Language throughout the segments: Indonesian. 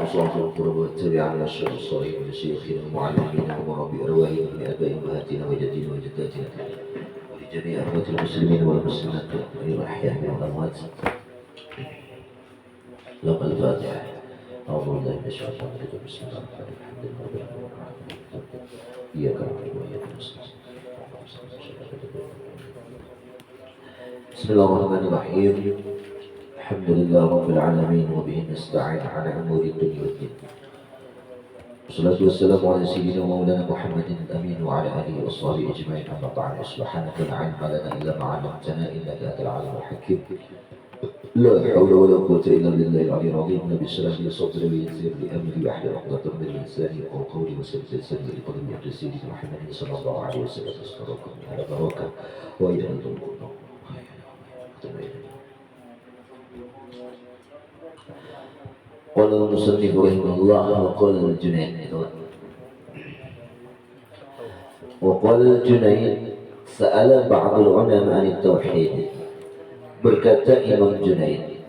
وصلاة القرب والتبع على الشر الصالحين وشيخنا ومعلمين ومربي أرواحنا من آباء أمهاتنا وجدنا وجداتنا ولجميع أخوات المسلمين والمسلمات الأحياء من الأموات. لقد الفاتحة. أعوذ بالله من الشيطان الرجيم. بسم الله الرحمن الرحيم. الحمد لله رب العالمين. إياك نعبد وإياك نستعين. بسم الله الرحمن الرحيم. الحمد لله رب العالمين وبه نستعين على أمور الدنيا والدين. والصلاة والسلام على سيدنا ومولانا محمد الأمين وعلى آله وصحبه أجمعين. أما بعد، سبحانك لا علم لنا إلا ما علمتنا إنك أنت العليم الحكيم. لا حول ولا قوة إلا بالله العلي العظيم. رب اشرح لي صدري ويسر لي أمري واحلل عقدة من لساني يفقهوا قولي وسدد لساني لقلبي عبد سيدنا محمد صلى الله عليه وسلم. أستغفركم على بركة وإلى أن تلقون. قال المصنف رحمه الله وقال الجنيد سأل بعض العلماء عن التوحيد. Berkata Imam Junaid,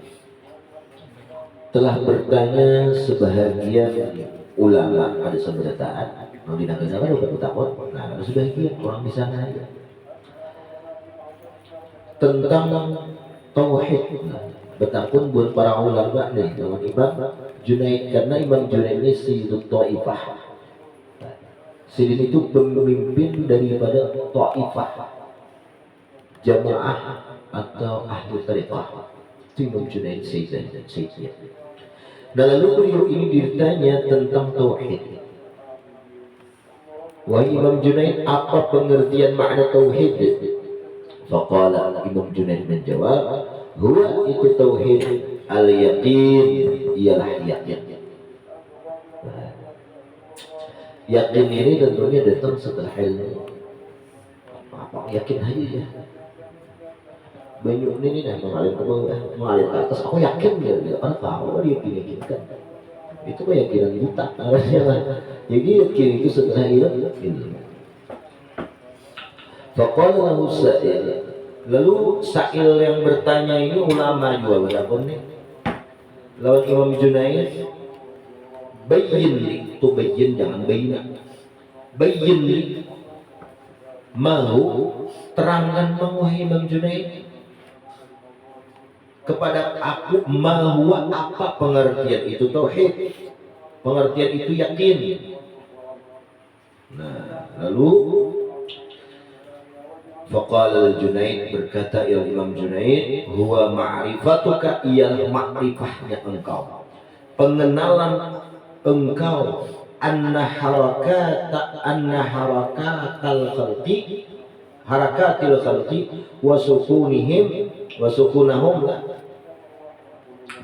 telah bertanya sebahagian ulama, ada seberataan mau dinamakan bukan bertakwa, nah ada sebagian orang di sana aja tentang tauhid. Betapun buat para ulama nih dengan Imam Junaid, karena Imam Junaid ini Sayyidut Ta'ifah. Sayyid itu pemimpin daripada Ta'ifah, jamaah atau ahli tariqah. Itu Imam Junaid Sayyidnya. Nah, lalu beliau ini ditanya tentang tauhid. Wahai Imam Junaid, apa pengertian makna tauhid? Faqala, Imam Junaid menjawab, huwa itu tauhid al-yaqin, ialah yakin. Yakin ini tentunya datang setelah ilmu. Apa yakin aja ya? Banyak ini dah mengalir ke bawah, mengalir ke atas. Aku yakin dia orang tahu dia yakinkan. Itu keyakinan buta. Jadi yakin itu setelah ilmu. Faqala lahu sa'il. Lalu sa'il yang bertanya ini ulama juga berapa nih? Lawan Imam Junaid, bayyin, itu bayyin jangan bayina. Bayyin mau terangkan wahai Imam Junaid kepada aku mahwa apa pengertian itu tauhid, pengertian itu yakin. Nah, lalu faqala al-Junaid, berkata Imam Junaid, huwa ma'rifatuka, ialah makrifahnya engkau, pengenalan engkau, anna harakatal khalqi, harakatil khalqi wa sukunihim wa sukunahum,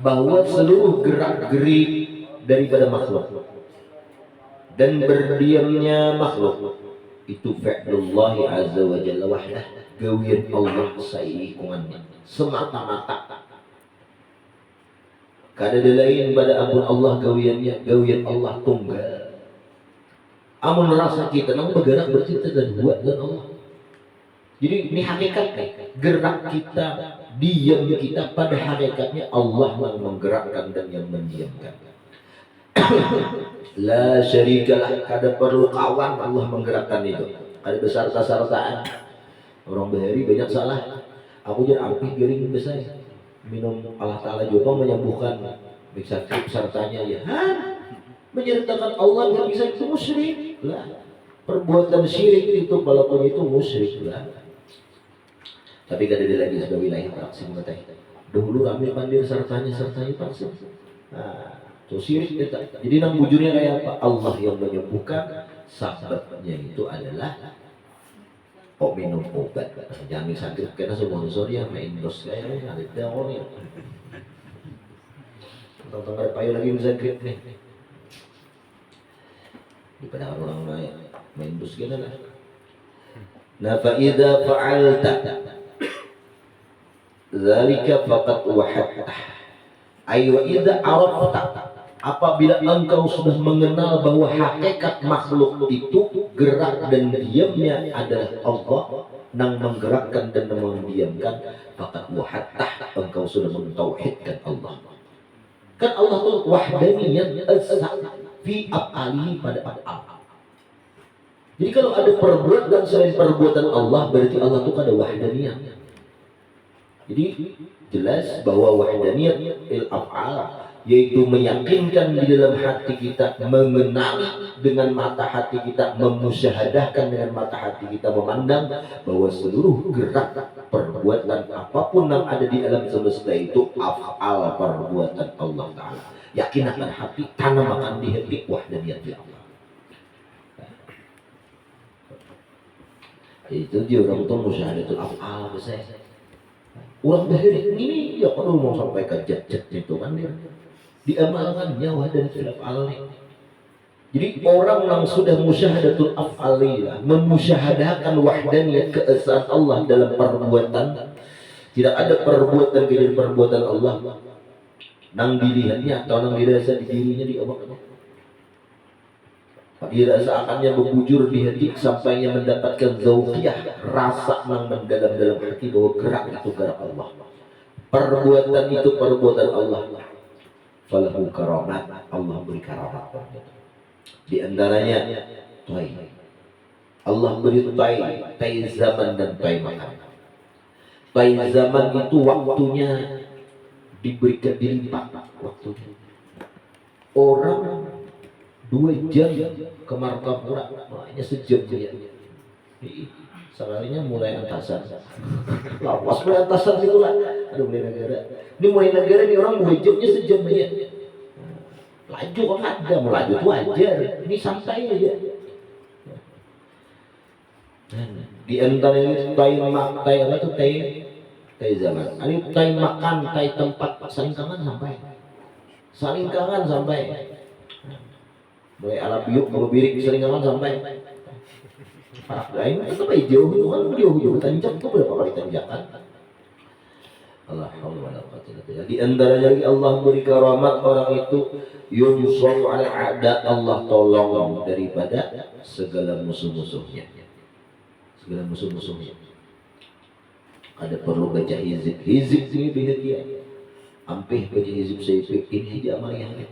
bahwa seluruh gerak-gerik daripada makhluk dan berdiamnya makhluk itu fi'lullah azza wa jalla wahdah, gawian Allah saikungannya semata-mata. Kada ada lain pada ampun Allah gawiannya, gawian Allah tunggal. Amun rasa kita nang bergerak bercinta dan buat dan Allah. Jadi ini hakikatnya gerak kita, diam kita, pada hakikatnya Allah yang menggerakkan dan yang mendiamkan. La syarikalah, kada perlu kawan Allah menggerakkan itu. Kada besar-besartaan. Orang bahari banyak salah. Aku jadi ampih gering besar. Minum Allah Ta'ala juga menyembuhkan. Bisa sertanya ya. Menyertakan Allah yang bisa itu musyrik lah. Perbuatan syirik itu walaupun itu musyrik lah. Tapi kada ada lagi sudah wilayah praksi mengetahui. Dahulu ambil pandir sertanya praksi. Nah, itu syirik kita. Jadi nang bujurnya kayak apa? Allah yang menyembuhkan, sahabatnya itu adalah minum obat. Jangan sakit karena semua ya main dos kayak ada daun ya. Tentang ada payu lagi bisa grip nih. Daripada orang main dos gitu lah. Nah, fa idza fa'alta zalika faqad wahadta. Ayo idza arafta, apabila engkau sudah mengenal bahwa hakikat makhluk itu gerak dan diamnya adalah Allah yang menggerakkan dan mendiamkan, faqad wahadta, engkau sudah mentauhidkan Allah. Kan Allah tuh wahdaniyat esa fi af'alihi pada af'al. Jadi kalau ada perbuatan selain perbuatan Allah, berarti Allah tuh ada wahdaniyat. Jadi jelas bahwa wahdaniyat il af'al yaitu meyakinkan di dalam hati kita, mengenali dengan mata hati kita, memusyahadahkan dengan mata hati kita, memandang bahwa seluruh gerak perbuatan apapun yang ada di alam semesta itu af'al perbuatan Allah Ta'ala. Yakin akan hati, tanam akan di hati wahdaniyat di Allah. Itu dia orang itu musyahadatul af'al besar. Orang bahari ini ya kalau mau sampai ke jat-jat itu kan dia diamalkan nyawa dan silap alih. Jadi orang yang sudah musyahadatul af'aliyah, memusyahadahkan wahdaniyat keesaan Allah dalam perbuatan, tidak ada perbuatan kecuali perbuatan Allah nang dilihatnya atau nang dirasa di dirinya di Allah. Dirasa akannya membujur di hati sampainya mendapatkan zauqiyah, rasa nang mendalam dalam hati bahwa gerak itu gerak Allah, perbuatan itu perbuatan Allah. Falahu karamat, Allah beri karamat. Di antaranya tai. Allah beri tai zaman dan tai makan. Tai zaman itu waktunya diberikan dilipat waktunya. Orang 2 jam ke Martapura, hanya sejam dia. Sekalinya mulai antasan. Lawas mulai antasan itu lah. Aduh mulai negara. Ini mulai negara ini orang 2 jamnya sejam aja. Laju kok ada, melaju itu wajar. Ini santai aja. Di antara ini tai apa tuh tai zaman. Ini tai makan, tai tempat, saling kangen sampai. Saling kangen sampai. Mulai ala biuk, kalau birik saling kangen sampai. Parah lain itu baik jauh itu kan jauh tanjak itu berapa kali tanjakan. Allah di antara lagi Allah beri karamat orang itu yunsharu ala a'da, Allah tolong daripada segala musuh-musuhnya. Segala musuh-musuhnya. Ada perlu baca hizib ini dia. Ampih baca hizib saifik ini aja amalnya.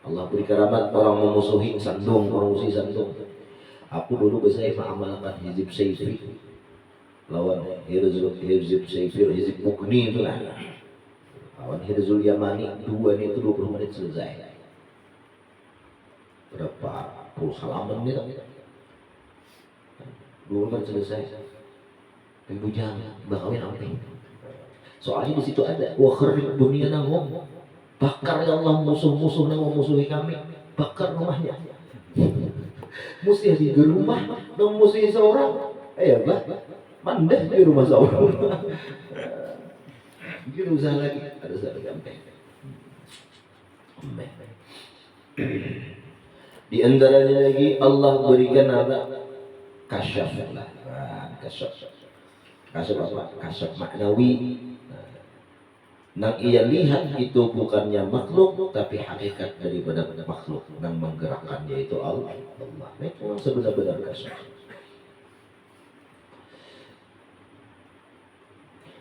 Allah beri karamat orang memusuhi sandung, orang musuhi sandung. Aku dulu bisa mengamalkan hizib saifik lawan hizib saifir, hizib mukni itu lah. Lawan Hirzul Yamani 2 itu 20 menit selesai. Berapa puluh halaman nih? 20 menit selesai. Bujang bakawin amping. Soalnya di situ ada wa kharrib dunia nahum. Bakar ya Allah musuh-musuh yang memusuhi kami. Bakar rumahnya. Musuh di rumah, memusuhi seorang. Ayo bah. Mandah di rumah seorang. Mungkin usaha lagi, ada usaha gampang. Di antaranya lagi Allah berikan apa? Kasyaf lah. Kasyaf apa? Kasyaf maknawi. Nang ia lihat itu bukannya makhluk, tapi hakikat daripada makhluk yang menggerakkannya itu Allah. Itu sebenar-benar kasyaf.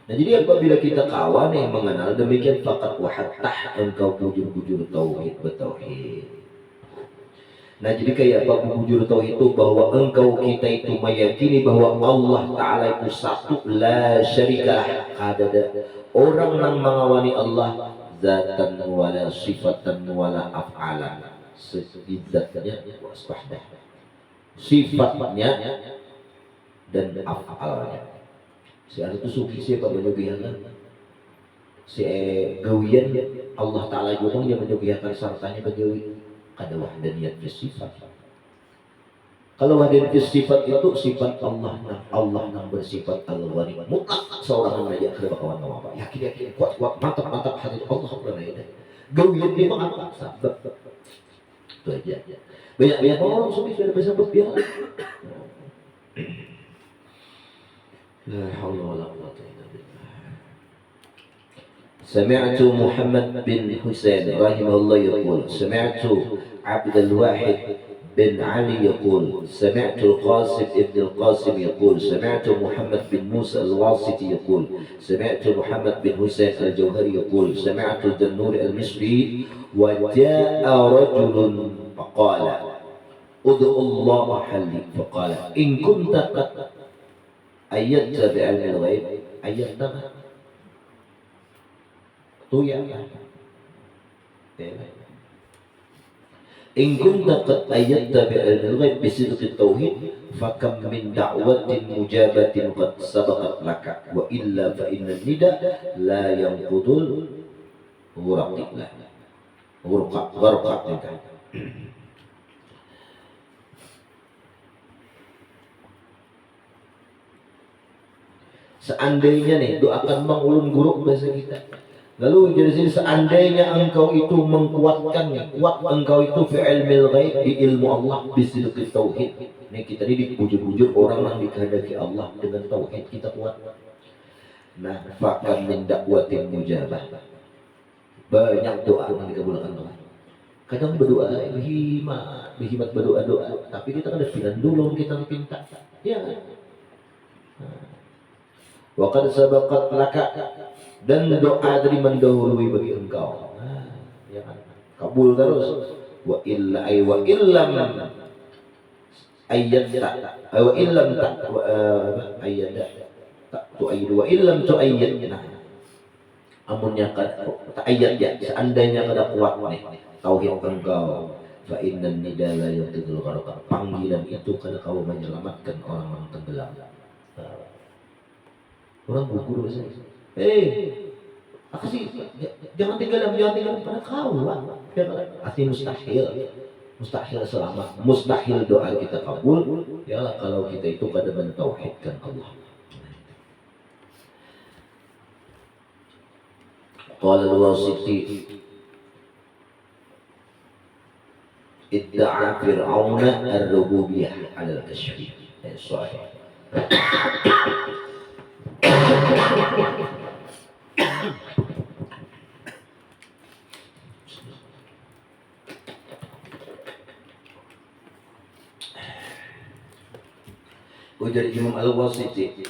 Nah jadi apabila kita kawan yang mengenal demikian fakat wahattah engkau bujur-bujur tauhid bertauhid. Nah jadi kayak apa bujur tauhid itu bahwa engkau kita itu meyakini bahwa Allah Ta'ala itu satu la syarikalah. Ada orang yang mengawani Allah zatan wala sifatan wala af'alan. Zatnya waswahdah. Sifatnya dan af'alnya. Si ada itu suki siapa menyugihakan si gawian Allah Ta'ala juga yang menyugihakan sartanya bagawi kada wahdaniyat sifat. Kalau wahdaniyat sifat itu sifat Allah yang bersifat al-ghani mutlak seorang yang aja kada bakawan apa yakin kuat mantap hati Allah subhanahu wa ta'ala. Gawian dia mengapa sabab itu aja. Banyak orang suki sudah bisa berbiak. لا حول ولا قوة إلا بالله. سمعت محمد بن حسين رحمه الله يقول سمعت عبد الواحد بن علي يقول سمعت القاسم ابن القاسم يقول سمعت محمد بن موسى الواسطي يقول سمعت محمد بن حسين الجوهري يقول سمعت الذنور المصري وجاء رجل فقال ادعو الله حلي فقال إن كنت قد أيدت بعلم الغيب أيدتها تو يا إن كنت قد أيدت بعلم الغيب بصدق التوحيد فكم من دعوة مجابة قد سبقت لك وإلا فإن النداء لا ينقض غرق Seandainya nih doakan Bang ulun guru bahasa kita. Lalu dari sini seandainya engkau itu mengkuatkannya, kuat engkau itu fi ilmil ghaib di ilmu Allah bisidqit tauhid. Nih kita ini dipujuk-pujuk orang yang dikehendaki Allah dengan tauhid kita kuat. Nah, fakam min dakwatin mujabah. Banyak doa yang dikabulkan Allah. Kadang berdoa berhimat berdoa-doa, tapi kita kan ada dulu kita minta. Ya kan? Wa qad sabaqat laka dan doa dari mendahului bagi engkau. Ya kan? Kabul terus. Wa illa ay wa illam ayyadta wa illam ta ayyada tu ayyid wa illam tu ayyad. Nah, amunnya kad ta'ayyad ya seandainya kada kuat nih tauhid engkau fa innan nidala yaqidul gharqa panggilan itu kada kau menyelamatkan orang-orang tenggelam. Orang guru biasanya, apa sih? Jangan tinggal pada kawan. Artinya mustahil selamat, mustahil doa kita kabul. Yalah kalau kita itu kada mentauhidkan Allah. Qala al-Wasiti idda'a Fir'auna ar-rububiyyah 'ala al-tashbih. Sahih. Ujar Imam Al-Wasiti,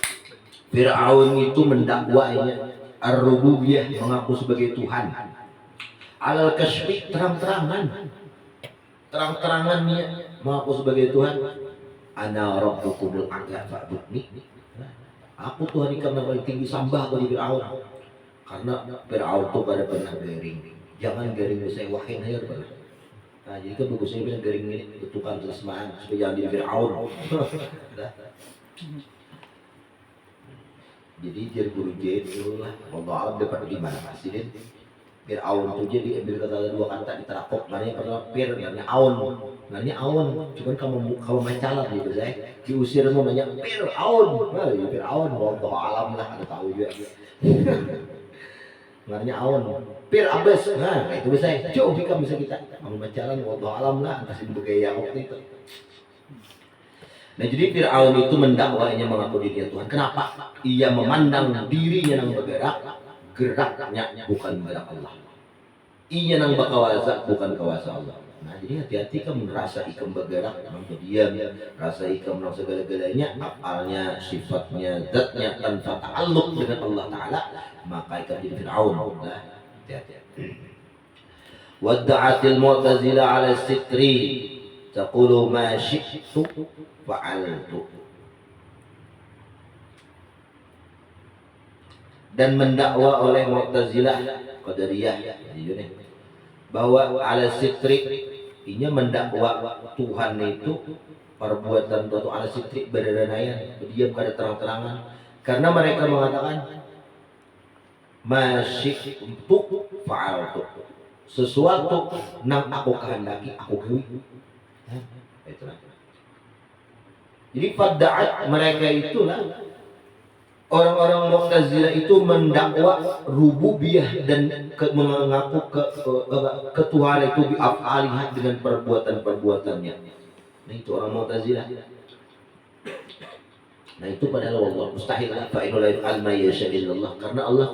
Fir'aun itu mendakwanya ar-rububiyyah, mengaku sebagai Tuhan. Al-kashfi terang-terangannya mengaku sebagai Tuhan. Ana rabbukumul a'la fa'budni. Aku Tuhan ikan yang paling tinggi, sambah bagi Fir'aun. Karena Fir'aun itu pada pernah garing. Jangan garing saya wahin aja pada. Nah, jadi kan bagusnya bilang garing ini bentukan kesemaan supaya jangan jadi Fir'aun. Jadi jadi guru jadi lah. Allah alam dapat di mana pasti deh. Fir'aun itu jadi ambil kata dua kata diterakop. Namanya pertama Fir, namanya Aun. Namanya Aun. Cuman kamu mencalat gitu saya. Diusir mau nanya Fir'aun. Nah, ya Fir'aun. Allah alam lah ada tahu juga. Namanya Aun. Fir Abes. Nah, itu bisa. Jauh jika bisa kita. Kamu mencalat. Allah alam lah. Kasih bergaya waktu itu. Nah jadi Fir'aun itu mendakwanya mengaku dirinya Tuhan. Kenapa? Ia memandang dirinya yang bergerak, geraknya bukan gerak Allah. Ia yang berkuasa bukan kuasa Allah. Nah jadi hati-hati kamu merasa ikam bergerak, memang berdiam, rasa ikam menang segala-galanya, afalnya, sifatnya, zatnya tanpa ta'alluq dengan Allah Ta'ala, maka ikam jadi Fir'aun. Nah hati-hati. Wadda'atil mu'tazila ala sitri taqulu ma syi'tu fa'altu. Dan mendakwa oleh Mu'tazilah Qadariyah bahwa ala sitri ini mendakwa Tuhan itu perbuatan atau ala sitri berdanayan, berdiam pada terang-terangan, karena mereka mengatakan masyi'tu fa'altu, sesuatu yang aku kehendaki aku bui. Itulah. Jadi pada mereka itulah orang-orang Mu'tazilah itu mendakwa rububiyah dan mengaku ketuhanan itu bi'af'alih dengan perbuatan-perbuatannya. Nah itu orang Mu'tazilah. Nah itu padahal Allah mustahil fa'inul yaf'al ma yasha illallah, karena Allah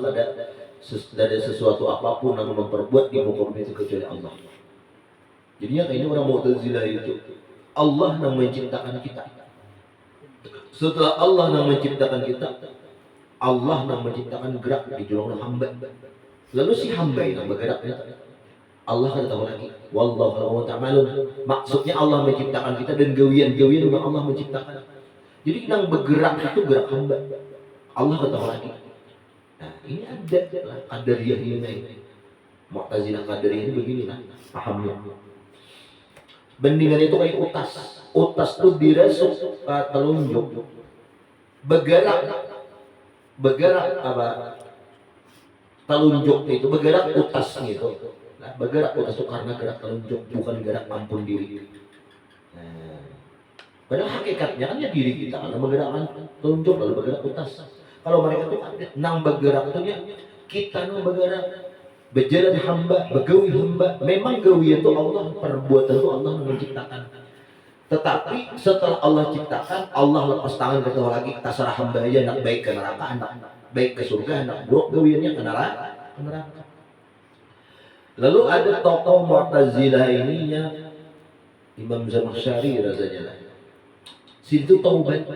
tidak ada sesuatu apapun yang memperbuat di muka bumi itu kecuali Allah. Jadinya kayak ini orang Mu'tazilah itu Allah yang menciptakan kita. Setelah Allah yang menciptakan kita, Allah yang menciptakan gerak di julung hamba. Lalu si hamba yang bergerak Allah kan tahu lagi. Wallahu ta'malun. Maksudnya Allah menciptakan kita dan gawian-gawian juga Allah menciptakan. Jadi yang bergerak itu gerak hamba. Allah kan tahu lagi. Nah, ini ada qadariyah ini. Mu'tazilah qadariyah ini begini lah pahamnya. Bendingan itu kayak utas. Utas itu diresuk telunjuk. Bergerak apa? Telunjuk itu bergerak utasnya itu. Nah, bergerak utas itu karena gerak telunjuk, bukan gerak ampun diri. Nah, padahal hakikatnya kan ya diri kita karena bergerakkan telunjuk lalu bergerak utas. Kalau mereka itu nang bergerak itu ya kita nang bergerak. Berjalan hamba, begawi hamba. Memang gawi itu Allah, perbuatan itu Allah menciptakan. Tetapi setelah Allah ciptakan, Allah lepas tangan ke Tuhan lagi. Terserah hamba aja, nak baik ke neraka, nak baik ke surga, nak buruk gawiannya ke neraka. Lalu ada tokoh Mu'tazilah ininya Imam Zamakhsyari rasanya. Situ taubat.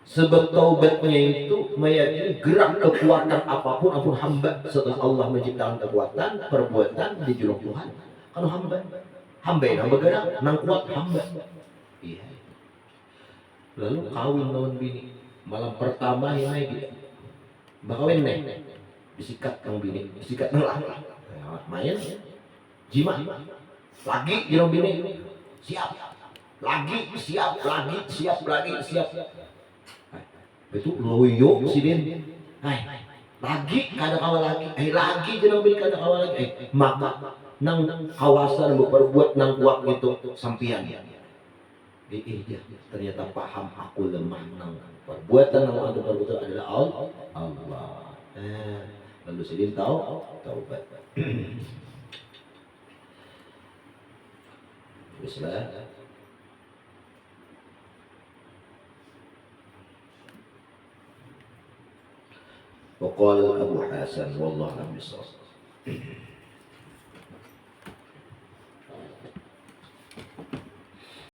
Sebab taubatnya itu meyakini gerak kekuatan apapun hamba setelah Allah menciptakan kekuatan, perbuatan di julung Tuhan. Kalau hamba yang bergerak, nang kuat hamba. Iya. Lalu kawin lawan bini. Malam pertama yang naik bakawin nih. Disikat kang bini, disikat nang laki. Main jima. Lagi julung bini. Siap. Lagi siap. Itu loyo sidin. Lagi kada kawal lagi. Lagi jeneng bini kada kawal lagi. Maka nang kawasan berbuat nang kuat itu sampian. Iya, ternyata paham aku lemah nang perbuatan nang ada perbuatan adalah Allah. Lalu sidin tahu taubat. Bismillah. وقال أبو حسن والله لم يصل